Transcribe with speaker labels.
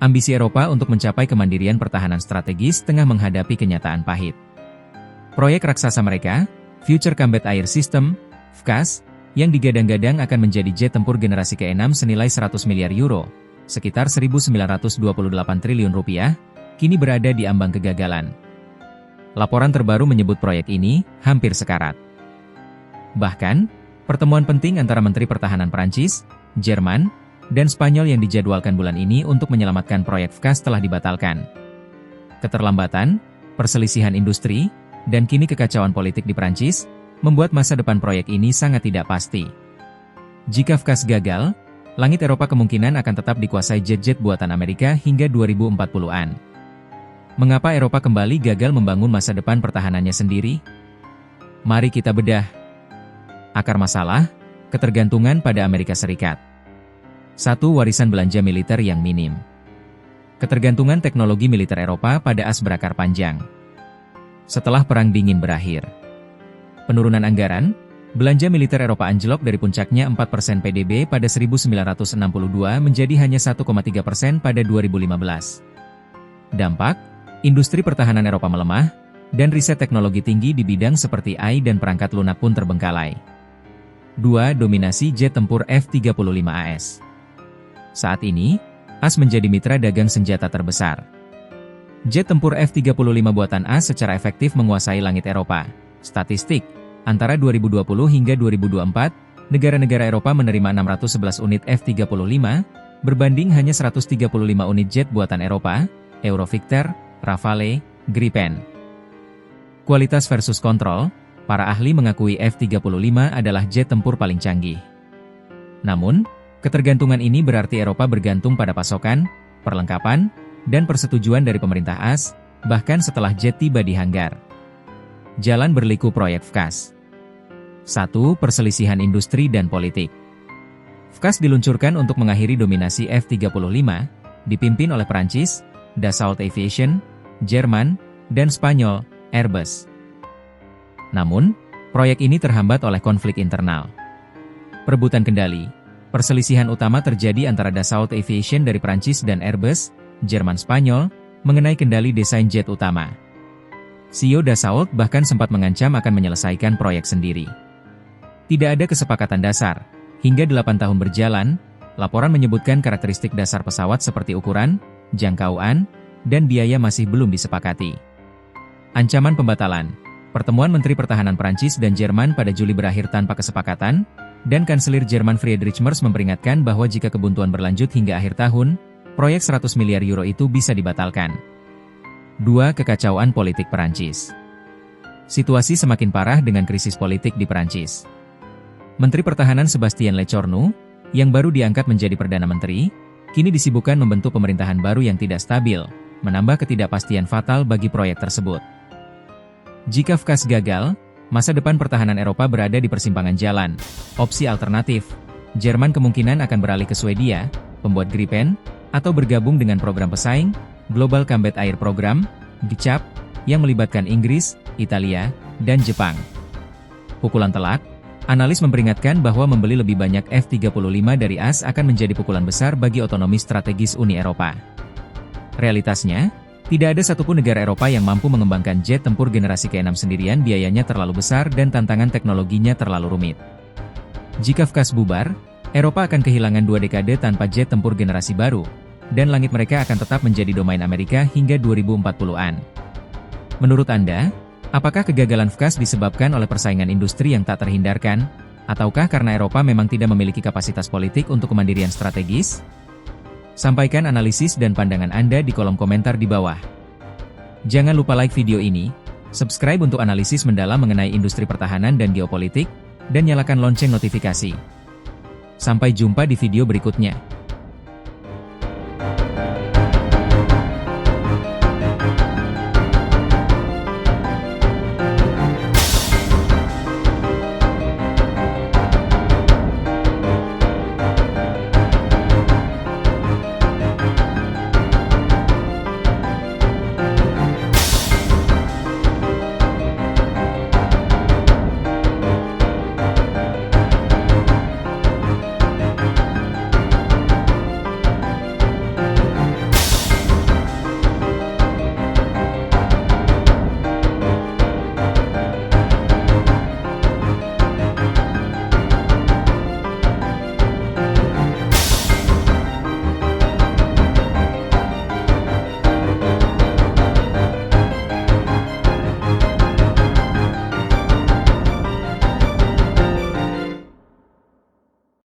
Speaker 1: Ambisi Eropa untuk mencapai kemandirian pertahanan strategis tengah menghadapi kenyataan pahit. Proyek raksasa mereka, Future Combat Air System, FCAS, yang digadang-gadang akan menjadi jet tempur generasi ke-6 senilai 100 miliar euro, sekitar 1.928 triliun rupiah, kini berada di ambang kegagalan. Laporan terbaru menyebut proyek ini hampir sekarat. Bahkan, pertemuan penting antara Menteri Pertahanan Prancis, Jerman, dan Spanyol yang dijadwalkan bulan ini untuk menyelamatkan proyek FCAS telah dibatalkan. Keterlambatan, perselisihan industri, dan kini kekacauan politik di Prancis, membuat masa depan proyek ini sangat tidak pasti. Jika FCAS gagal, langit Eropa kemungkinan akan tetap dikuasai jet-jet buatan Amerika hingga 2040-an. Mengapa Eropa kembali gagal membangun masa depan pertahanannya sendiri? Mari kita bedah. Akar masalah, ketergantungan pada Amerika Serikat. 1. Warisan belanja militer yang minim. Ketergantungan teknologi militer Eropa pada as berakar panjang. Setelah Perang Dingin berakhir, penurunan anggaran, belanja militer Eropa anjlok dari puncaknya 4% PDB pada 1962 menjadi hanya 1,3% pada 2015. Dampak, industri pertahanan Eropa melemah, dan riset teknologi tinggi di bidang seperti AI dan perangkat lunak pun terbengkalai. 2. Dominasi jet tempur F-35AS. Saat ini, AS menjadi mitra dagang senjata terbesar. Jet tempur F-35 buatan AS secara efektif menguasai langit Eropa. Statistik, antara 2020 hingga 2024, negara-negara Eropa menerima 611 unit F-35, berbanding hanya 135 unit jet buatan Eropa, Eurofighter, Rafale, Gripen. Kualitas versus kontrol, para ahli mengakui F-35 adalah jet tempur paling canggih. Namun, ketergantungan ini berarti Eropa bergantung pada pasokan, perlengkapan, dan persetujuan dari pemerintah AS, bahkan setelah jet tiba di hanggar. Jalan berliku proyek FCAS. 1. Perselisihan industri dan politik. FCAS diluncurkan untuk mengakhiri dominasi F-35, dipimpin oleh Prancis, Dassault Aviation, Jerman, dan Spanyol, Airbus. Namun, proyek ini terhambat oleh konflik internal. Perebutan kendali. Perselisihan utama terjadi antara Dassault Aviation dari Prancis dan Airbus, Jerman Spanyol, mengenai kendali desain jet utama. CEO Dassault bahkan sempat mengancam akan menyelesaikan proyek sendiri. Tidak ada kesepakatan dasar. Hingga 8 tahun berjalan, laporan menyebutkan karakteristik dasar pesawat seperti ukuran, jangkauan, dan biaya masih belum disepakati. Ancaman pembatalan. Pertemuan Menteri Pertahanan Prancis dan Jerman pada Juli berakhir tanpa kesepakatan, dan Kanselir Jerman Friedrich Merz memperingatkan bahwa jika kebuntuan berlanjut hingga akhir tahun, proyek 100 miliar euro itu bisa dibatalkan. 2. Kekacauan politik Perancis. Situasi semakin parah dengan krisis politik di Perancis. Menteri Pertahanan Sébastien Lecornu, yang baru diangkat menjadi Perdana Menteri, kini disibukkan membentuk pemerintahan baru yang tidak stabil, menambah ketidakpastian fatal bagi proyek tersebut. Jika FCAS gagal, masa depan pertahanan Eropa berada di persimpangan jalan. Opsi alternatif, Jerman kemungkinan akan beralih ke Swedia, pembuat Gripen, atau bergabung dengan program pesaing, Global Combat Air Program, GCAP, yang melibatkan Inggris, Italia, dan Jepang. Pukulan telak, analis memperingatkan bahwa membeli lebih banyak F-35 dari AS akan menjadi pukulan besar bagi otonomi strategis Uni Eropa. Realitasnya, tidak ada satupun negara Eropa yang mampu mengembangkan jet tempur generasi ke-6 sendirian, biayanya terlalu besar dan tantangan teknologinya terlalu rumit. Jika FCAS bubar, Eropa akan kehilangan 2 dekade tanpa jet tempur generasi baru, dan langit mereka akan tetap menjadi domain Amerika hingga 2040-an. Menurut Anda, apakah kegagalan FCAS disebabkan oleh persaingan industri yang tak terhindarkan, ataukah karena Eropa memang tidak memiliki kapasitas politik untuk kemandirian strategis? Sampaikan analisis dan pandangan Anda di kolom komentar di bawah. Jangan lupa like video ini, subscribe untuk analisis mendalam mengenai industri pertahanan dan geopolitik, dan nyalakan lonceng notifikasi. Sampai jumpa di video berikutnya.